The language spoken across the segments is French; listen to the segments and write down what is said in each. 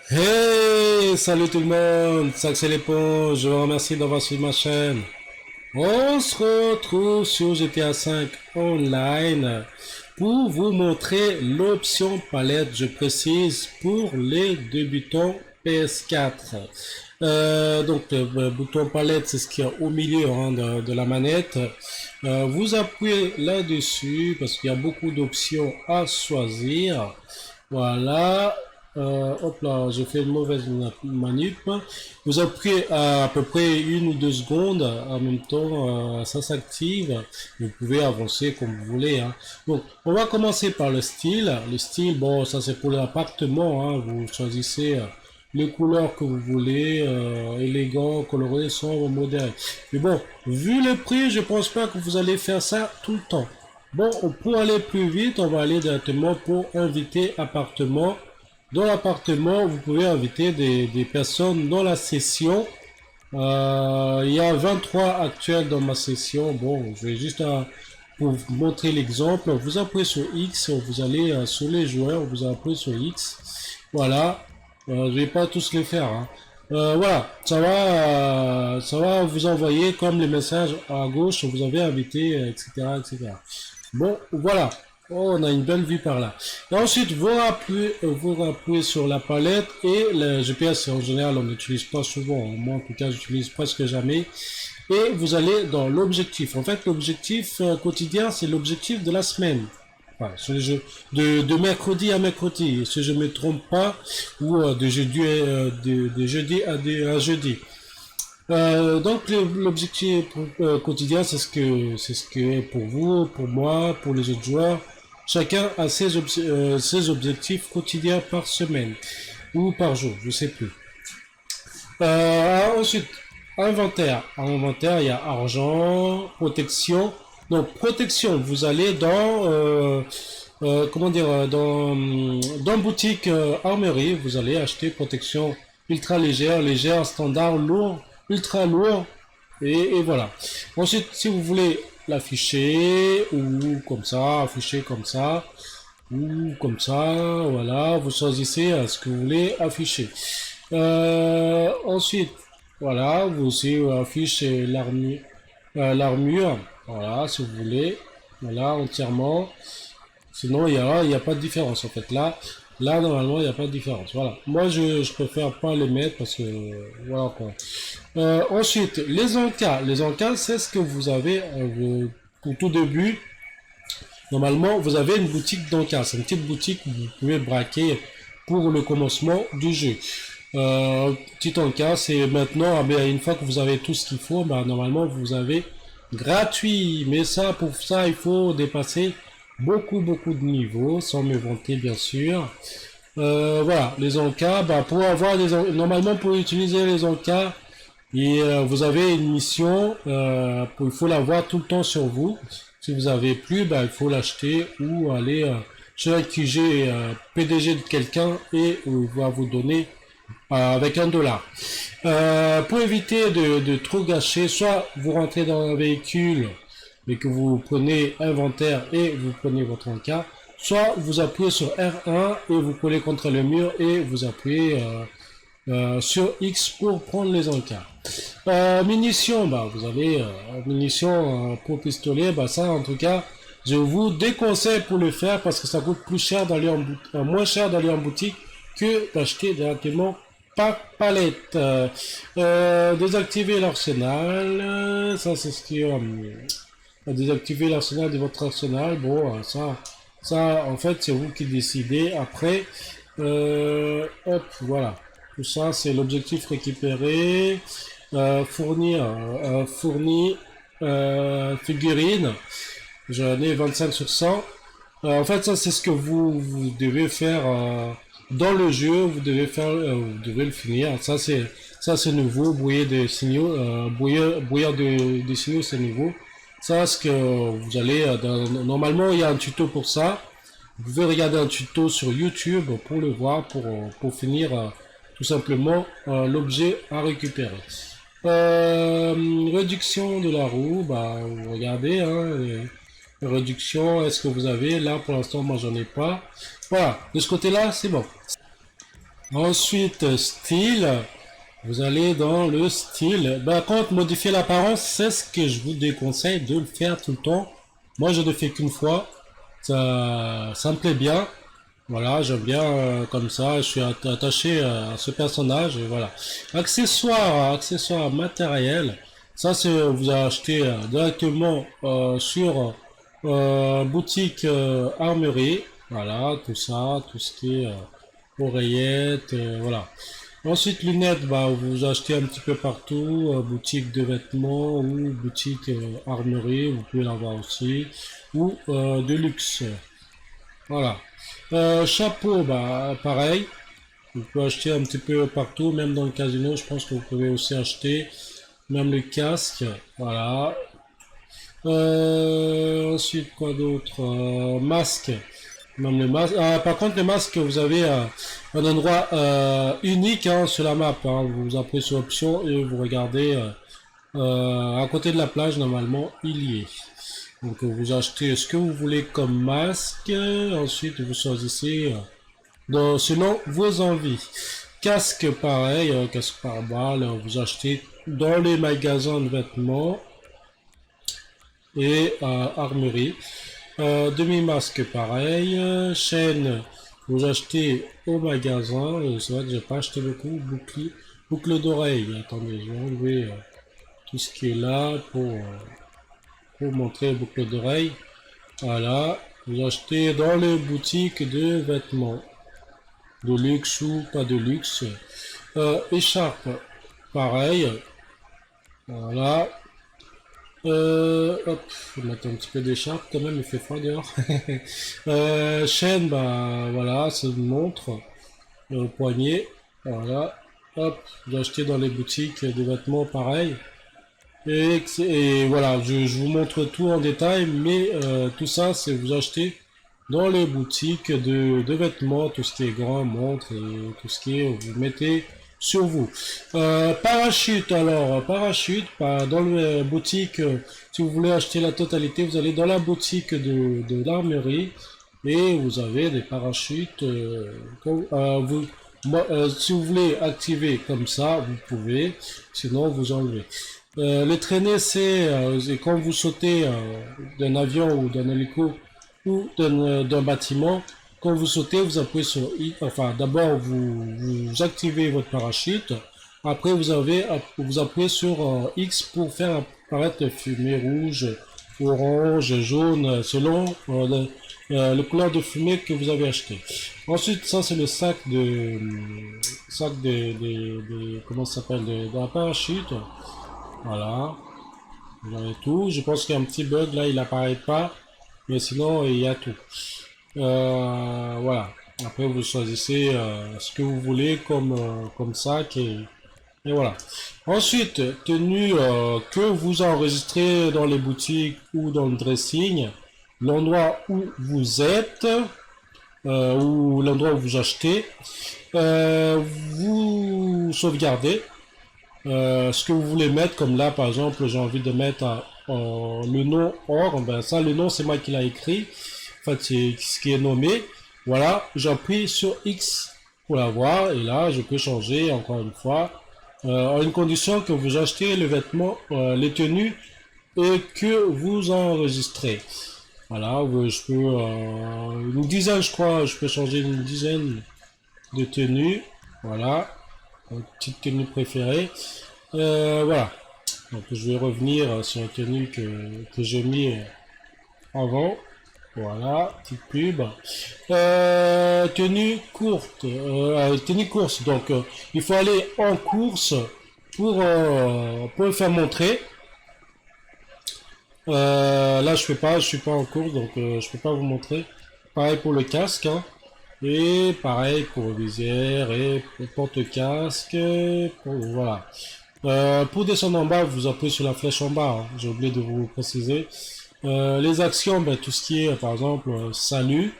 Hey, salut tout le monde, c'est l'éponge, je vous remercie d'avoir suivi ma chaîne. On se retrouve sur GTA 5 Online pour vous montrer l'option palette, je précise, pour les débutants PS4. Donc le bouton palette, c'est ce qu'il y a au milieu hein, de la manette. Vous appuyez là-dessus parce qu'il y a beaucoup d'options à choisir. Voilà. Hop là, j'ai fait une mauvaise manip. Vous appuyez à peu près 1 ou 2 secondes. En même temps, ça s'active. Vous pouvez avancer comme vous voulez. Hein. Donc, on va commencer par le style. Le style, bon, ça c'est pour l'appartement. Hein. Vous choisissez les couleurs que vous voulez, élégant, coloré, sombre, moderne. Mais bon, vu le prix, je pense pas que vous allez faire ça tout le temps. Bon, pour aller plus vite, on va aller directement pour inviter appartement. Dans l'appartement, vous pouvez inviter des personnes dans la session. Il y a 23 actuels dans ma session. Bon, je vais juste pour vous montrer l'exemple. Vous appuyez sur X, vous allez sur les joueurs, vous appuyez sur X. Voilà. Je vais pas tous les faire. Hein. Voilà, ça va vous envoyer comme les messages à gauche, vous avez invité, etc., etc. Bon, voilà. Oh, on a une belle vue par là. Et ensuite, vous rappuyez sur la palette et le GPS, en général, on n'utilise pas souvent. Moi, en tout cas, j'utilise presque jamais. Et vous allez dans l'objectif. En fait, l'objectif quotidien, c'est l'objectif de la semaine. Voilà, sur les jeux de mercredi à mercredi, si je me trompe pas, ou de jeudi à jeudi. Donc l'objectif quotidien, c'est ce que est pour vous, pour moi, pour les autres joueurs. Chacun a ses objectifs quotidiens par semaine ou par jour, je sais plus. Ensuite, inventaire. En inventaire, il y a argent, protection. Donc protection, vous allez dans comment dire dans boutique armerie, vous allez acheter protection ultra légère, légère, standard, lourd, ultra lourd et voilà. Ensuite, si vous voulez l'afficher ou comme ça, afficher comme ça ou comme ça, voilà, vous choisissez ce que vous voulez afficher. Ensuite, voilà, vous aussi affichez l'armure, voilà, si vous voulez, voilà, entièrement. Sinon, il y a pas de différence en fait. Là normalement, il n'y a pas de différence. Voilà. Moi, je préfère pas les mettre parce que voilà quoi. Ensuite, les encas. Les encas, c'est ce que vous avez pour tout début. Normalement, vous avez une boutique d'encas. C'est une petite boutique où vous pouvez braquer pour le commencement du jeu. Petit encas, c'est maintenant, une fois que vous avez tout ce qu'il faut, normalement, vous avez gratuit. Mais ça, pour ça, il faut dépasser beaucoup de niveaux, sans me vanter bien sûr. Voilà, les encas, pour avoir normalement pour utiliser les encas, et vous avez une mission, il faut l'avoir tout le temps sur vous. Si vous avez plus, il faut l'acheter ou aller chez un QG PDG de quelqu'un et il va vous donner avec $1. Pour éviter de trop gâcher, soit vous rentrez dans un véhicule mais que vous prenez inventaire et vous prenez votre encas, soit vous appuyez sur R1 et vous collez contre le mur et vous appuyez sur X pour prendre les encas. Munitions, vous avez munitions pour pistolet, ça en tout cas, je vous déconseille pour le faire parce que ça coûte plus cher d'aller moins cher d'aller en boutique que d'acheter directement par palette. Désactiver l'arsenal, ça c'est ce qui désactiver l'arsenal de votre arsenal. Bon, ça en fait, c'est vous qui décidez. Après, hop, voilà. Tout ça, c'est l'objectif récupéré. Fournir figurines. J'en ai 25 sur 100. En fait, ça, c'est ce que vous devez faire dans le jeu. Vous devez faire, vous devez le finir. Ça, c'est nouveau. Brouiller des signaux, brouillard de signaux, c'est nouveau. Ça, ce que vous allez, normalement, il y a un tuto pour ça. Vous pouvez regarder un tuto sur YouTube pour le voir, pour finir tout simplement l'objet à récupérer. Réduction de la roue, vous regardez, hein, réduction, est-ce que vous avez, là pour l'instant moi j'en ai pas. Voilà, de ce côté là c'est bon. Ensuite, style. Vous allez dans le style. Bah, quand modifier l'apparence, c'est ce que je vous déconseille de le faire tout le temps. Moi, je ne le fais qu'une fois. Ça me plaît bien. Voilà, j'aime bien comme ça. Je suis attaché à ce personnage. Et voilà. Accessoires matériels. Ça, c'est vous achetez directement sur boutique armurerie. Voilà, tout ça, tout ce qui est oreillettes, voilà. Ensuite, lunettes, bah, vous achetez un petit peu partout, boutique de vêtements ou boutique armurerie, vous pouvez l'avoir aussi, ou de luxe. Voilà. Chapeau, bah, pareil, vous pouvez acheter un petit peu partout, même dans le casino, je pense que vous pouvez aussi acheter, même le casque, voilà. Ensuite, quoi d'autre? Masque. Même le masque. Ah, par contre, le masque, vous avez un endroit unique hein, sur la map. Hein. Vous appuyez sur option et vous regardez à côté de la plage, normalement, il y est. Donc, vous achetez ce que vous voulez comme masque. Ensuite, vous choisissez selon vos envies. Casque, pareil, casque par balle. Vous achetez dans les magasins de vêtements et armurerie. Demi-masque pareil, chaîne vous achetez au magasin, c'est vrai que j'ai pas acheté beaucoup, boucle d'oreille, attendez je vais enlever tout ce qui est là pour montrer boucle d'oreille, voilà, vous achetez dans les boutiques de vêtements, de luxe ou pas de luxe, écharpe pareil, voilà, hop, faut mettre un petit peu d'écharpe quand même, il fait froid dehors. Chaîne, bah voilà, c'est une montre, poignet, voilà. Hop, j'ai acheté dans les boutiques des vêtements pareil. Et voilà, je vous montre tout en détail, mais tout ça, c'est vous acheter dans les boutiques de vêtements, tout ce qui est grand, montre et tout ce qui est, vous mettez sur vous. Parachute, alors, parachute, dans la boutique, si vous voulez acheter la totalité, vous allez dans la boutique de l'armurerie et vous avez des parachutes. Si vous voulez activer comme ça, vous pouvez, sinon vous enlevez. Les traînées, c'est quand vous sautez d'un avion ou d'un hélico ou d'un bâtiment, quand vous sautez, vous appuyez sur I, enfin d'abord vous activez votre parachute, après vous appuyez sur X pour faire apparaître la fumée rouge, orange, jaune, selon le couleur de fumée que vous avez acheté. Ensuite, ça c'est le comment ça s'appelle, de la parachute. Voilà, vous avez tout. Je pense qu'il y a un petit bug là, il apparaît pas, mais sinon il y a tout. Voilà. Après vous choisissez ce que vous voulez comme sac et voilà. Ensuite, tenue que vous enregistrez dans les boutiques ou dans le dressing, l'endroit où vous êtes ou l'endroit où vous achetez, vous sauvegardez ce que vous voulez mettre, comme là par exemple j'ai envie de mettre le nom or, ben ça le nom c'est moi qui l'a écrit, en fait c'est ce qui est nommé, voilà, j'appuie sur X pour l'avoir et là je peux changer encore une fois, à une condition que vous achetez le vêtement, les tenues et que vous enregistrez. Voilà, je peux une dizaine je crois, je peux changer une dizaine de tenues, voilà, une petite tenue préférée. Voilà. Donc je vais revenir sur la tenue que j'ai mis avant. Voilà, petite pub. Tenue course. Donc il faut aller en course pour le faire montrer. Là je suis pas en course donc je peux pas vous montrer. Pareil pour le casque. Hein. Et pareil pour le visière et le porte-casque. Voilà. Pour descendre en bas, vous appuyez sur la flèche en bas, hein, j'ai oublié de vous préciser. Les actions, ben, tout ce qui est par exemple salut,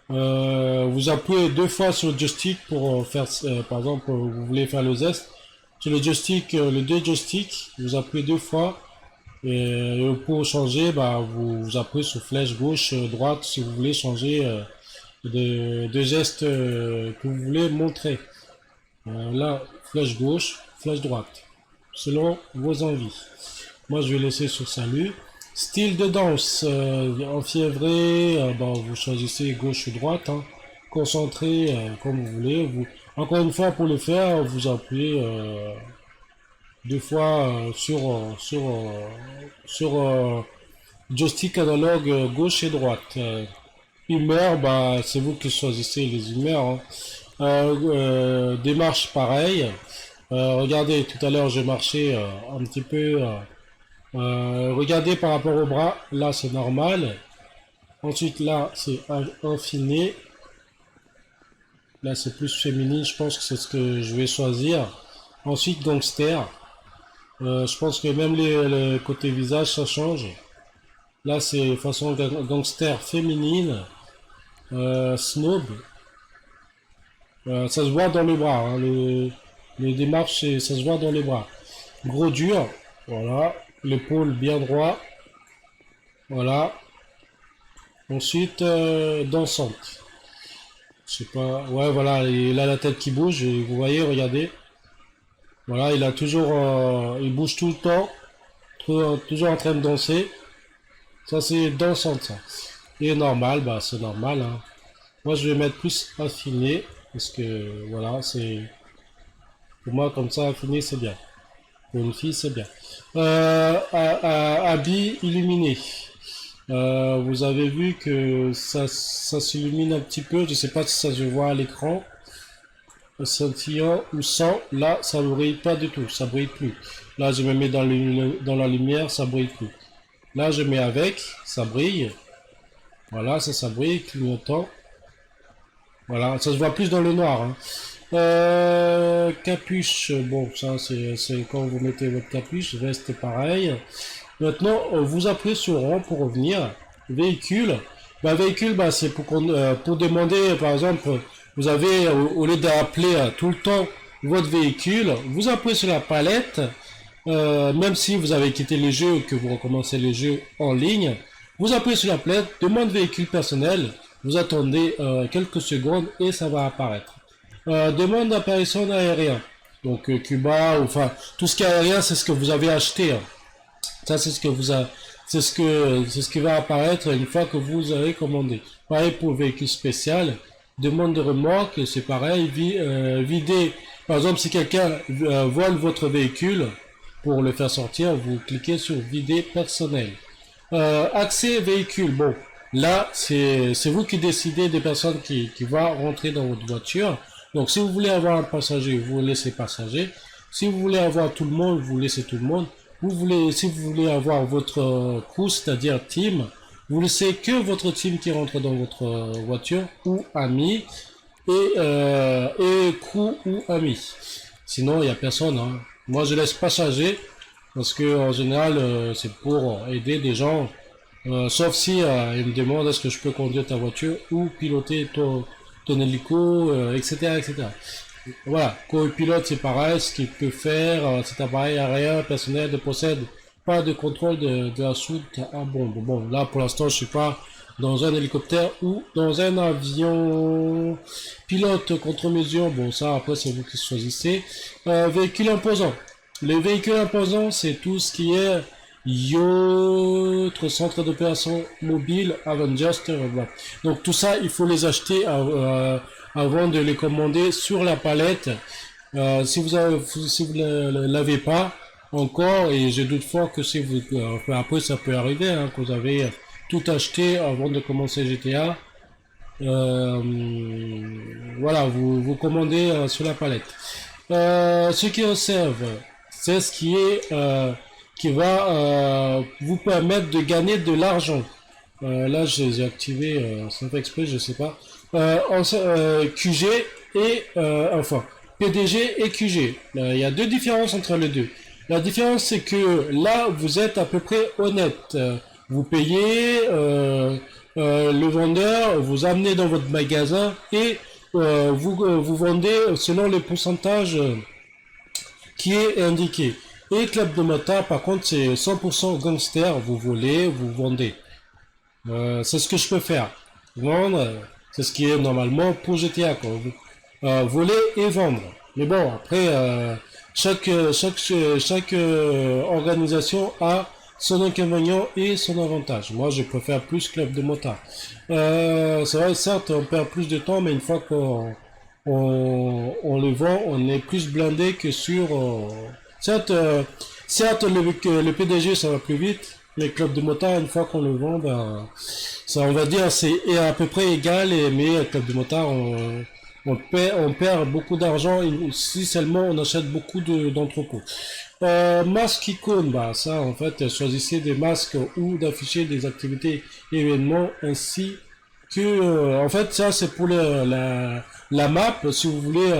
vous appuyez deux fois sur le joystick pour faire, par exemple, vous voulez faire le zeste. Sur le joystick, le deux joysticks, vous appuyez deux fois. Et pour changer, bah, vous appuyez sur flèche gauche, droite si vous voulez changer de gestes que vous voulez montrer. Là, flèche gauche, flèche droite, selon vos envies. Moi, je vais laisser sur salut. Style de danse, enfiévré, bon, vous choisissez gauche ou droite, hein. Concentré, comme vous voulez. Encore une fois, pour le faire, vous appuyez deux fois sur joystick analogue gauche et droite. Humeur, bah, c'est vous qui choisissez les humeurs, hein. Démarche pareil. Regardez, tout à l'heure j'ai marché un petit peu. Regardez par rapport au bras, là c'est normal. Ensuite là c'est infini. Là c'est plus féminin, je pense que c'est ce que je vais choisir. Ensuite gangster. Je pense que même le côté visage ça change. Là c'est façon gangster féminine. Snob. Ça se voit dans le bras, hein, les démarches, ça se voit dans les bras. Gros dur, voilà. L'épaule bien droit, voilà. Ensuite, dansante. Je sais pas, ouais, voilà, il a la tête qui bouge, et vous voyez, regardez. Voilà, il a toujours, il bouge tout le temps, toujours en train de danser. Ça, c'est dansante, ça. Et normal, bah, c'est normal, hein. Moi, je vais mettre plus affiné, parce que, voilà, c'est... Pour moi, comme ça, affiné, c'est bien. Pour une fille, c'est bien. Habit illuminé. Vous avez vu que ça s'illumine un petit peu. Je sais pas si ça se voit à l'écran. Scintillant ou sans. Là, ça ne brille pas du tout. Ça brille plus. Là, je me mets dans la lumière. Ça brille plus. Là, je mets avec. Ça brille. Voilà, ça brille. Clignotant. Voilà, ça se voit plus dans le noir, hein. Capuche, bon, ça c'est quand vous mettez votre capuche, veste pareil. Maintenant, vous appuyez sur rond pour revenir. Véhicule, bah véhicule, bah c'est pour demander, par exemple, vous avez au lieu d'appeler tout le temps votre véhicule, vous appuyez sur la palette. Même si vous avez quitté le jeu, que vous recommencez le jeu en ligne, vous appuyez sur la palette, demande véhicule personnel. Vous attendez quelques secondes et ça va apparaître. Demande d'apparition aérien. Donc Cuba, enfin tout ce qui est aérien, c'est ce que vous avez acheté, hein. Ça c'est ce que c'est ce qui va apparaître une fois que vous avez commandé. Pareil pour le véhicule spécial. Demande de remorque, c'est pareil. Vider. Par exemple, si quelqu'un vole votre véhicule, pour le faire sortir, vous cliquez sur vider personnel. Accès véhicule. Bon, là, c'est vous qui décidez des personnes qui vont rentrer dans votre voiture. Donc, si vous voulez avoir un passager, vous laissez passager. Si vous voulez avoir tout le monde, vous laissez tout le monde. Si vous voulez avoir votre crew, c'est-à-dire team, vous laissez que votre team qui rentre dans votre voiture ou amis et crew ou amis. Sinon, il n'y a personne, hein. Moi, je laisse passager parce que en général, c'est pour aider des gens. Sauf si ils me demandent est-ce que je peux conduire ta voiture ou piloter ton hélico, etc., etc. Voilà, copilote c'est pareil, ce qu'il peut faire, cet appareil aérien personnel ne possède pas de contrôle de la soute à bombe. Bon, là pour l'instant je suis pas dans un hélicoptère ou dans un avion. Pilote contre-mesure, bon ça après c'est vous qui choisissez. Véhicule imposant. Les véhicules imposants c'est tout ce qui est Yacht, centre d'opération mobile, Avengers, voilà. Donc tout ça, il faut les acheter avant de les commander sur la palette. Si vous ne l'avez pas encore, et je doute fort que si vous, après ça peut arriver, hein, que vous avez tout acheté avant de commencer GTA. Voilà, vous commandez sur la palette. Ce qui observe, c'est ce qui va vous permettre de gagner de l'argent. Là, j'ai activé sans faire exprès, je sais pas. QG et enfin PDG et QG. Il y a deux différences entre les deux. La différence, c'est que là, vous êtes à peu près honnête. Vous payez le vendeur, vous amenez dans votre magasin et vous vendez selon les pourcentages qui est indiqué. Et Club de Motard, par contre, c'est 100% gangster. Vous volez, vous vendez. C'est ce que je peux faire. Vendre, C'est ce qui est normalement pour GTA, quoi. Voler et vendre. Mais bon, après, chaque organisation a son inconvénient et son avantage. Moi, je préfère plus Club de Motard. C'est vrai, certes, on perd plus de temps, mais une fois qu'on le vend, on est plus blindé que sur... certes, certes le PDG, ça va plus vite, mais Club de Motard, une fois qu'on le vend, ben, ça, on va dire, c'est à peu près égal, mais Club de Motard, on perd beaucoup d'argent si seulement on achète beaucoup d'entrepôts. Masque icône, bah ça en fait, choisissez des masques ou d'afficher des activités, événements ainsi que, en fait, ça c'est pour la map. Si vous voulez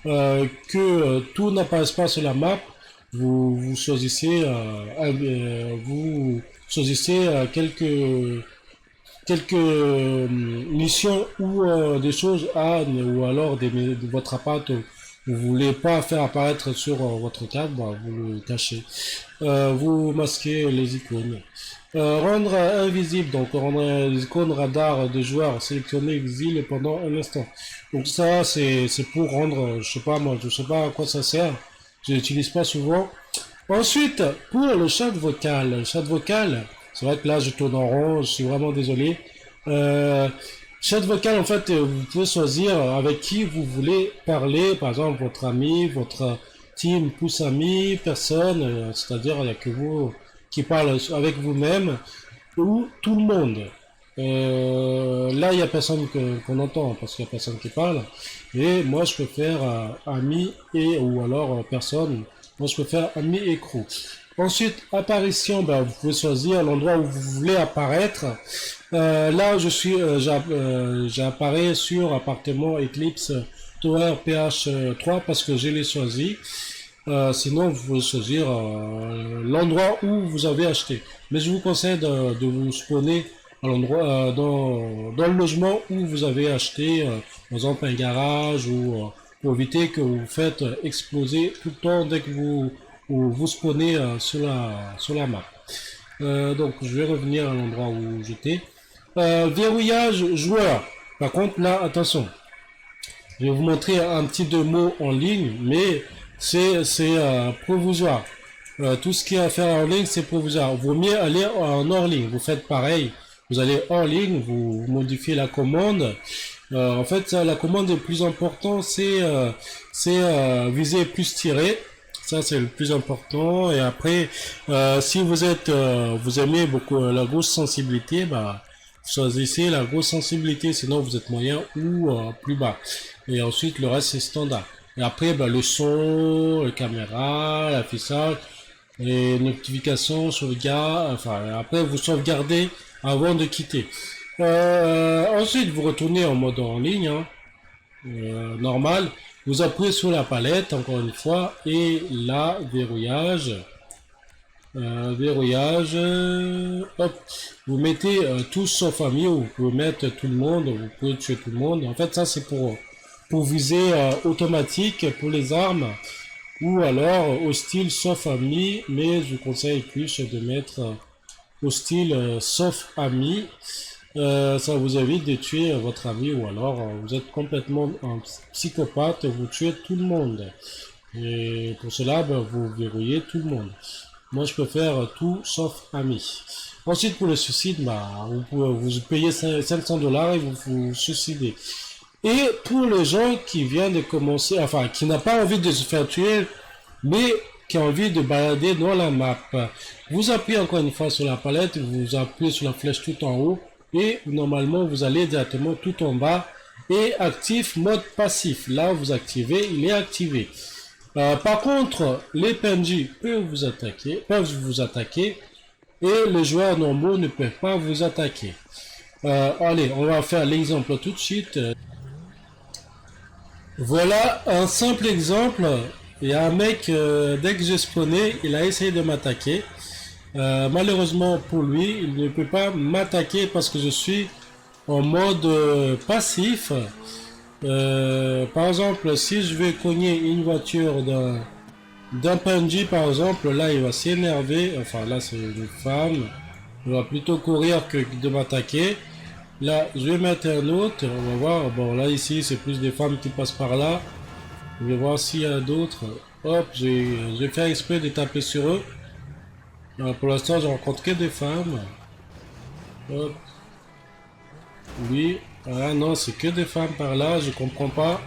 que tout n'apparaisse pas sur la map, vous choisissez, quelques missions ou des choses à ou alors de votre appart vous voulez pas faire apparaître sur votre table, bah, vous le cachez. Vous masquez les icônes. Rendre invisible, donc rendre les icônes radar de joueurs sélectionnés visibles pendant un instant. Donc ça c'est pour rendre, je sais pas moi, je sais pas à quoi ça sert. Je l'utilise pas souvent. Ensuite, pour le chat vocal, c'est vrai que là je tourne en rond, je suis vraiment désolé. Euh, Chat vocal, en fait, vous pouvez choisir avec qui vous voulez parler, par exemple votre ami, votre team plus ami, personne, c'est-à-dire il n'y a que vous qui parle avec vous-même ou tout le monde. Là, il n'y a personne qu'on entend parce qu'il n'y a personne qui parle. Et moi, je peux faire ami et ou alors personne. Moi, je peux faire ami et crew. Ensuite, apparition, ben, vous pouvez choisir l'endroit où vous voulez apparaître. Là, j'apparais sur appartement Eclipse Tower PH3 parce que je l'ai choisi. Sinon, vous pouvez choisir l'endroit où vous avez acheté. Mais je vous conseille de vous spawner à l'endroit, dans le logement où vous avez acheté, par exemple un garage ou pour éviter que vous faites exploser tout le temps dès que vous spawnez sur la map. Donc, je vais revenir à l'endroit où j'étais. Verrouillage joueur. Par contre, là, attention. Je vais vous montrer un petit deux mots en ligne, mais c'est provisoire. Tout ce qui est à faire en ligne, c'est provisoire. Vaut mieux aller en hors ligne. Vous faites pareil. Vous allez hors ligne, vous modifiez la commande. En fait, ça, la commande le plus important, c'est viser plus tirer. Ça, c'est le plus important. Et après, si vous aimez beaucoup la grosse sensibilité, bah, choisissez la grosse sensibilité, sinon vous êtes moyen ou plus bas. Et ensuite, le reste, c'est standard. Et après, bah, le son, la caméra, l'affichage, les notifications, sauvegarde, enfin, après, vous sauvegardez avant de quitter. Ensuite, vous retournez en mode en ligne, hein, normal. Vous appuyez sur la palette, encore une fois, et là, verrouillage. Hop, vous mettez tous sauf amis, ou vous pouvez mettre tout le monde, vous pouvez tuer tout le monde. En fait, ça c'est pour viser automatique pour les armes, ou alors hostile sauf amis, mais je vous conseille plus de mettre hostile sauf amis. Ça vous évite de tuer votre ami, ou alors vous êtes complètement un psychopathe, vous tuez tout le monde. Et pour cela, ben, vous verrouillez tout le monde. Moi, je peux faire tout sauf amis. Ensuite, pour le suicide, bah, vous payez 500 dollars et vous vous suicidez. Et pour les gens qui viennent de commencer, enfin, qui n'a pas envie de se faire tuer, mais qui a envie de balader dans la map, vous appuyez encore une fois sur la palette, vous appuyez sur la flèche tout en haut, et normalement, vous allez directement tout en bas, et actif mode passif. Là, vous activez, il est activé. Par contre, les PNJ peuvent vous attaquer et les joueurs normaux ne peuvent pas vous attaquer. Allez, on va faire l'exemple tout de suite. Voilà un simple exemple. Il y a un mec, dès que j'ai spawné, il a essayé de m'attaquer. Malheureusement pour lui, il ne peut pas m'attaquer parce que je suis en mode passif. Par exemple, si je vais cogner une voiture d'un PNJ, par exemple, là il va s'énerver. Enfin là c'est une femme, il va plutôt courir que de m'attaquer. Là, je vais mettre un autre. On va voir. Bon, là, ici, c'est plus des femmes qui passent par là. Je vais voir s'il y a d'autres. Hop, j'ai fait exprès de taper sur eux. Alors, pour l'instant, je rencontre que des femmes. Hop. Oui. Ah non, c'est que des femmes par là. Je comprends pas.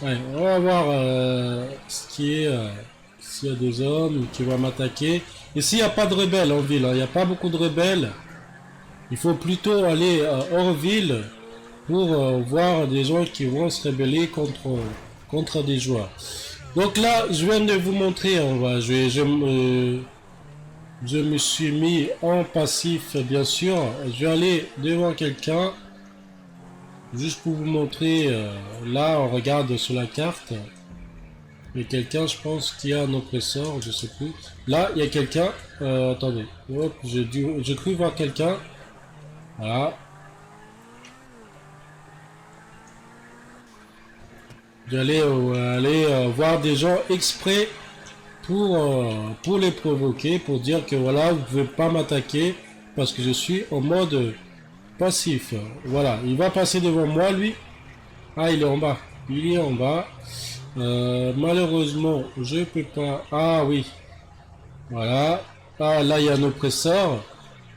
Ouais, on va voir ce qui est... s'il y a des hommes qui vont m'attaquer. Ici, il n'y a pas de rebelles en ville. Hein. Il n'y a pas beaucoup de rebelles. Il faut plutôt aller hors ville pour voir des gens qui vont se rebeller contre des joueurs. Donc là, je viens de vous montrer, je me suis mis en passif, bien sûr. Je vais aller devant quelqu'un, juste pour vous montrer, là, on regarde sur la carte. Il y a quelqu'un, je pense, qui a un oppresseur, je sais plus. Là, il y a quelqu'un, attendez, hop, j'ai cru voir quelqu'un. Voilà. J'allais aller voir des gens exprès pour les provoquer, pour dire que voilà, vous pouvez pas m'attaquer parce que je suis en mode passif. Voilà, il va passer devant moi, lui. Ah, il est en bas. Il est en bas. Malheureusement, je peux pas. Ah oui. Voilà. Ah, là, il y a un oppresseur.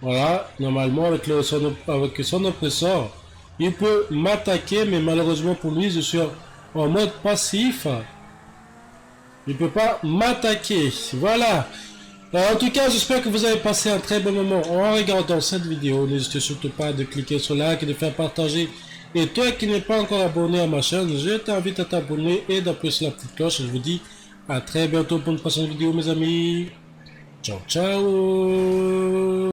Voilà. Normalement, avec son oppresseur, il peut m'attaquer, mais malheureusement pour lui, je suis en mode passif. Il peut pas m'attaquer. Voilà. En tout cas, j'espère que vous avez passé un très bon moment en regardant cette vidéo. N'hésitez surtout pas de cliquer sur like et de faire partager. Et toi qui n'es pas encore abonné à ma chaîne, je t'invite à t'abonner et d'appuyer sur la petite cloche. Je vous dis à très bientôt pour une prochaine vidéo, mes amis. Ciao, ciao.